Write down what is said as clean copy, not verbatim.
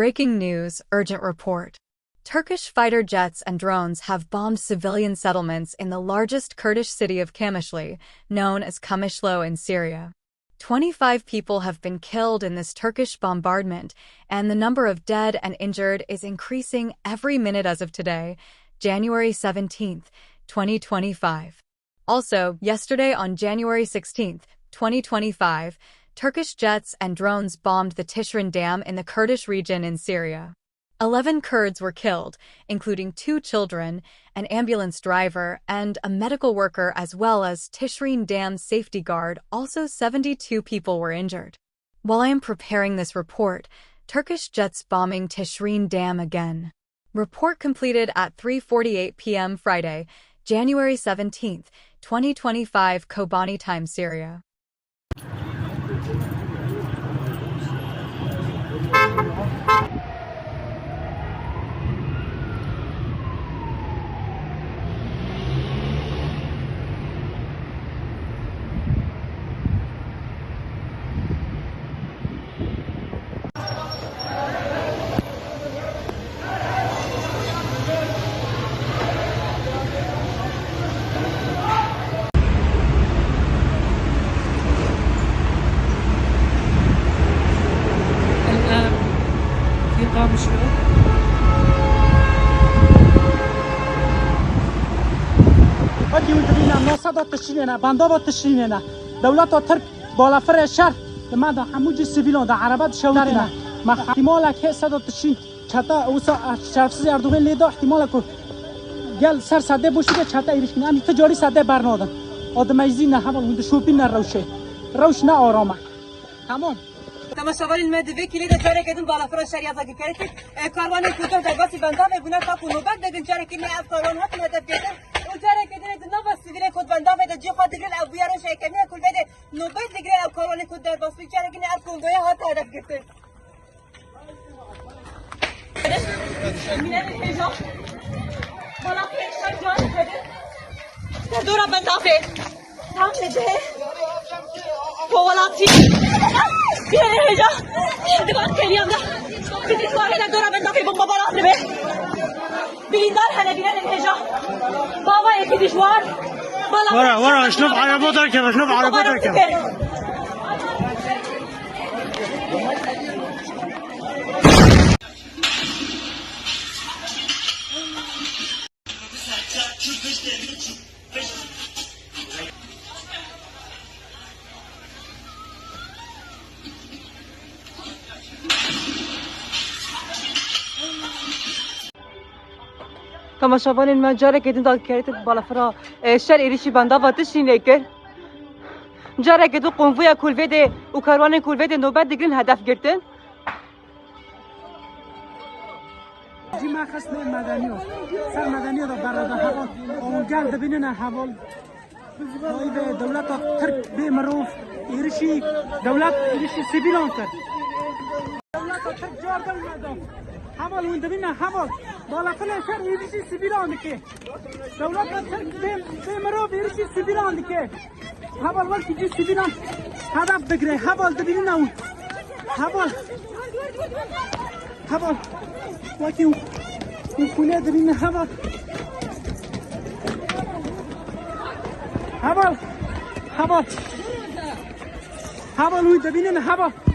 Breaking news, urgent report. Turkish fighter jets and drones have bombed civilian settlements in the largest Kurdish city of Kamishli, known as Kamishlo in Syria. 25 people have been killed in this Turkish bombardment, and the number of dead and injured is increasing every minute as of today, January 17, 2025. Also, yesterday on January 16, 2025, Turkish jets and drones bombed the Tishrin Dam in the Kurdish region in Syria. 11 Kurds were killed, including 2 children, an ambulance driver, and a medical worker, as well as Tishrin Dam safety guard. Also, 72 people were injured. While I am preparing this report, Turkish jets bombing Tishrin Dam again. Report completed at 3:48 p.m. Friday, January 17, 2025 Kobani time, Syria. أدي ونتبينا نصادة تشرينا بندابة تشرينا دولة ترك بالافر شر لما ده حموج السيفيلون ده عربات شوارنا ما احتمالك هي صادة تشرين حتى وسا شرفسي أردوغن ليدا احتمالك قال سر ساده بوشيده حتى إيرشكن أمي تجاري ساده برنادن آدم عزیزی نه هم وند شوپی نه روش نه آرامه تمام. تماشاوار المدوی کلید چاره کدوم بالا فرا شریعت اگه کردید کاروان کدوم در باسی بنده ببونه تا نوبت بدین چاره که نه کاروان ها تو هدف کردن و چاره کدوم دنا باسی دیره کد بنده بده جی خاطر گل ابویا رو شیکمی کل بده نوبت دیگه کاروان کد در باسی چاره که نه کندوی ها تو هدف گرفته میره هجا بالا پیش جان بده دورا بنده تام بده فولاتی بیرون هجا دیوان کلیم ده بیتی سواره ده دورا بنده که بمبا بالا آدره بیلیندار هنه بیرون هجا بابا یکی دیشوار ورا اشنب عربات اركب اشنب عربات اركب تماشاوان المجاره کدوم داد کردید بالا فرا شر ایریشی بنده واتش نیکر جاره کدوم قنفویا کلوده و کاروان کلوده نوبت دیگرین هدف گرفتن جی ما خصم مدنیو سر مدنیو دا برادا هوا اونجال دبینن حوال به دولت ترک به معروف ایرشی دولت ایرشی سیبیلان کرد دولت ترک جاردن مدام حوال وين دبينا حوال بالا فلا شر يرشي سبيلان دكي دولت ترك به معروف يرشي سبيلان دكي حوال وقت يجي سبيلان هدف بگره حوال دبينا حوال وقت وكله دبينا حوال وين دبينا حوال